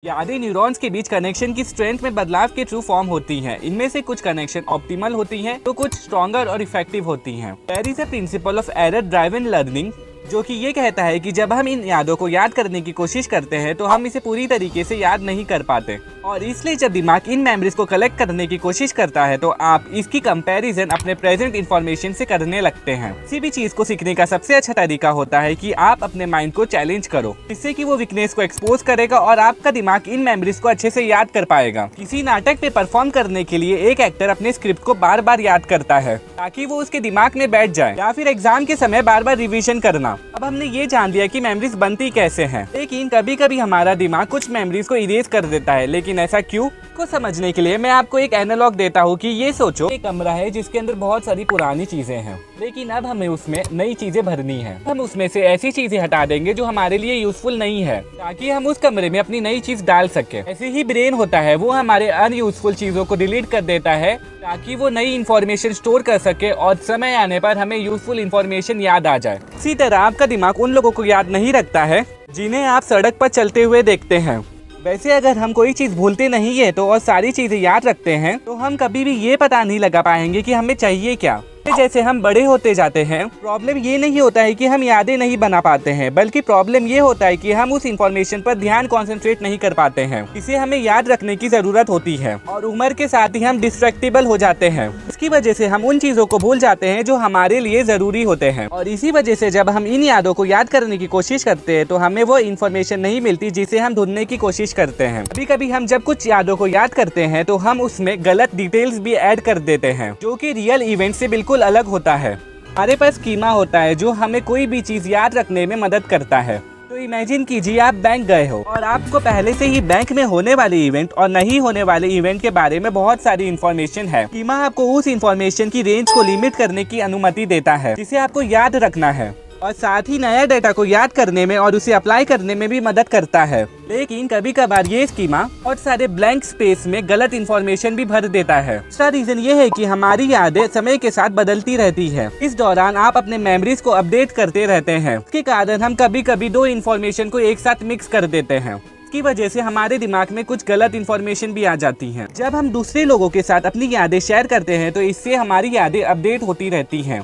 यादें न्यूरॉन्स के बीच कनेक्शन की स्ट्रेंथ में बदलाव के थ्रू फॉर्म होती हैं। इनमें से कुछ कनेक्शन ऑप्टिमल होती हैं तो कुछ स्ट्रॉन्गर और इफेक्टिव होती हैं। There is a principle of error driven learning, जो कि ये कहता है कि जब हम इन यादों को याद करने की कोशिश करते हैं तो हम इसे पूरी तरीके से याद नहीं कर पाते, और इसलिए जब दिमाग इन मेमोरीज को कलेक्ट करने की कोशिश करता है तो आप इसकी कंपैरिजन अपने प्रेजेंट इंफॉर्मेशन से करने लगते हैं। किसी भी चीज को सीखने का सबसे अच्छा तरीका होता है कि आप अपने माइंड को चैलेंज करो, जिससे कि वो वीकनेस को एक्सपोज करेगा और आपका दिमाग इन मेमोरीज को अच्छे से याद कर पाएगा। किसी नाटक पे परफॉर्म करने के लिए एक एक्टर अपने स्क्रिप्ट को बार बार याद करता है ताकि वो उसके दिमाग में बैठ जाए, या फिर एग्जाम के समय बार बार रिविजन करना। अब हमने ये जान लिया कि मेमोरीज बनती कैसे हैं, लेकिन कभी कभी हमारा दिमाग कुछ मेमोरीज को इरेज कर देता है। लेकिन ऐसा क्यों, को समझने के लिए मैं आपको एक एनालॉग देता हूँ कि ये सोचो एक कमरा है जिसके अंदर बहुत सारी पुरानी चीजें हैं, लेकिन अब हमें उसमें नई चीजें भरनी है। हम उसमें से ऐसी चीजें हटा देंगे जो हमारे लिए यूजफुल नहीं है, ताकि हम उस कमरे में अपनी नई चीज डाल सके। ऐसे ही ब्रेन होता है, वो हमारे अनयूजफुल चीजों को डिलीट कर देता है ताकि वो नई इन्फॉर्मेशन स्टोर कर सके और समय आने पर हमें यूजफुल इन्फॉर्मेशन याद आ जाए। इसी तरह आपका दिमाग उन लोगों को याद नहीं रखता है जिन्हें आप सड़क पर चलते हुए देखते हैं। वैसे अगर हम कोई चीज भूलते नहीं है तो और सारी चीजें याद रखते हैं तो हम कभी भी ये पता नहीं लगा पाएंगे कि हमें चाहिए क्या। जैसे हम बड़े होते जाते हैं, प्रॉब्लम ये नहीं होता है कि हम यादें नहीं बना पाते हैं, बल्कि प्रॉब्लम ये होता है कि हम उस इंफॉर्मेशन पर ध्यान कंसंट्रेट नहीं कर पाते हैं। इसे हमें याद रखने की जरूरत होती है, और उम्र के साथ ही हम डिस्ट्रैक्टेबल हो जाते हैं। इसकी वजह से हम उन चीजों को भूल जाते हैं जो हमारे लिए जरूरी होते हैं, और इसी वजह से जब हम इन यादों को याद करने की कोशिश करते हैं तो हमें वो इन्फॉर्मेशन नहीं मिलती जिसे हम ढूंढने की कोशिश करते हैं। कभी कभी हम जब कुछ यादों को याद करते हैं तो हम उसमें गलत डिटेल्स भी ऐड कर देते हैं, जो कि रियल इवेंट से बिल्कुल अलग होता है। हमारे पास स्कीमा होता है जो हमें कोई भी चीज याद रखने में मदद करता है। तो इमेजिन कीजिए आप बैंक गए हो और आपको पहले से ही बैंक में होने वाले इवेंट और नहीं होने वाले इवेंट के बारे में बहुत सारी इन्फॉर्मेशन है। स्कीमा आपको उस इन्फॉर्मेशन की रेंज को लिमिट करने की अनुमति देता है जिसे आपको याद रखना है, और साथ ही नया डेटा को याद करने में और उसे अप्लाई करने में भी मदद करता है। लेकिन कभी कभार ये स्कीमा और सारे ब्लैंक स्पेस में गलत इंफॉर्मेशन भी भर देता है। दूसरा रीजन ये है कि हमारी यादें समय के साथ बदलती रहती है। इस दौरान आप अपने मेमोरीज को अपडेट करते रहते हैं। इसके कारण हम कभी कभी दो इन्फॉर्मेशन को एक साथ मिक्स कर देते हैं। इसकी वजह से हमारे दिमाग में कुछ गलत इन्फॉर्मेशन भी आ जाती है। जब हम दूसरे लोगों के साथ अपनी यादें शेयर करते हैं तो इससे हमारी यादें अपडेट होती रहती हैं।